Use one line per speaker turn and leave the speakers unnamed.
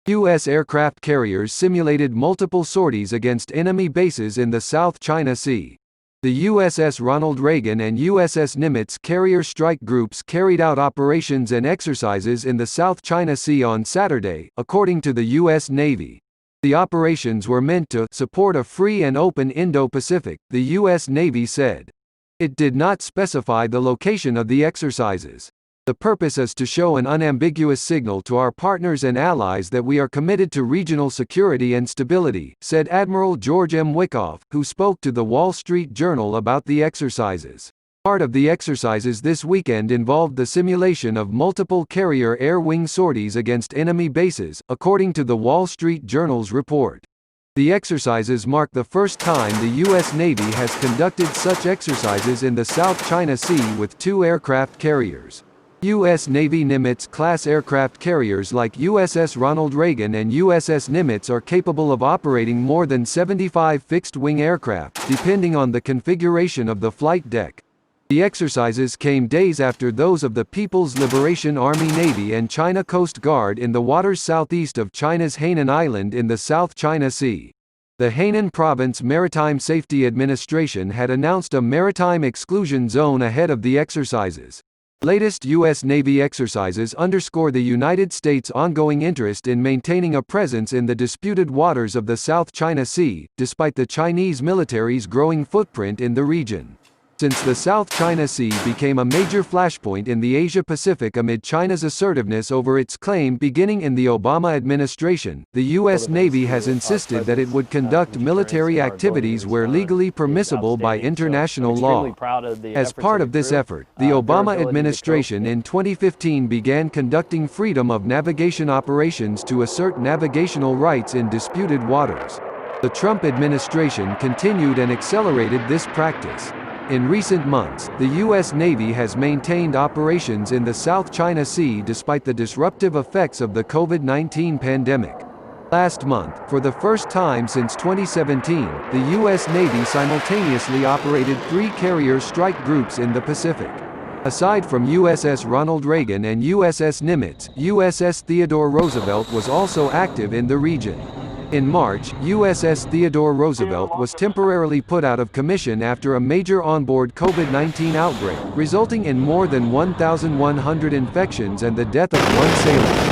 U.S. aircraft carriers simulated multiple sorties against enemy bases in the South China Sea. The USS Ronald Reagan and USS Nimitz carrier strike groups carried out operations and exercises in the South China Sea on Saturday, according to the U.S. Navy. The operations were meant to support a free and open Indo-Pacific, the U.S. Navy said. It did not specify the location of the exercises. The purpose is to show an unambiguous signal to our partners and allies that we are committed to regional security and stability, said Admiral George M. Wickoff, who spoke to The Wall Street Journal about the exercises. Part of the exercises this weekend involved the simulation of multiple carrier air wing sorties against enemy bases, according to The Wall Street Journal's report. The exercises mark the first time the U.S. Navy has conducted such exercises in the South China Sea with two aircraft carriers. U.S. Navy Nimitz-class aircraft carriers like USS Ronald Reagan and USS Nimitz are capable of operating more than 75 fixed-wing aircraft, depending on the configuration of the flight deck. The exercises came days after those of the People's Liberation Army Navy and China Coast Guard in the waters southeast of China's Hainan Island in the South China Sea. The Hainan Province Maritime Safety Administration had announced a maritime exclusion zone ahead of the exercises. Latest U.S. Navy exercises underscore the United States' ongoing interest in maintaining a presence in the disputed waters of the South China Sea, despite the Chinese military's growing footprint in the region. Since the South China Sea became a major flashpoint in the Asia-Pacific amid China's assertiveness over its claim beginning in the Obama administration, the U.S. Navy has insisted that it would conduct military activities where legally permissible by international law. As part of this effort, the Obama administration in 2015 began conducting freedom of navigation operations to assert navigational rights in disputed waters. The Trump administration continued and accelerated this practice. In recent months, the U.S. Navy has maintained operations in the South China Sea despite the disruptive effects of the COVID-19 pandemic. Last month, for the first time since 2017, the U.S. Navy simultaneously operated 3 carrier strike groups in the Pacific. Aside from USS Ronald Reagan and USS Nimitz, USS Theodore Roosevelt was also active in the region. In March, USS Theodore Roosevelt was temporarily put out of commission after a major onboard COVID-19 outbreak, resulting in more than 1,100 infections and the death of one sailor.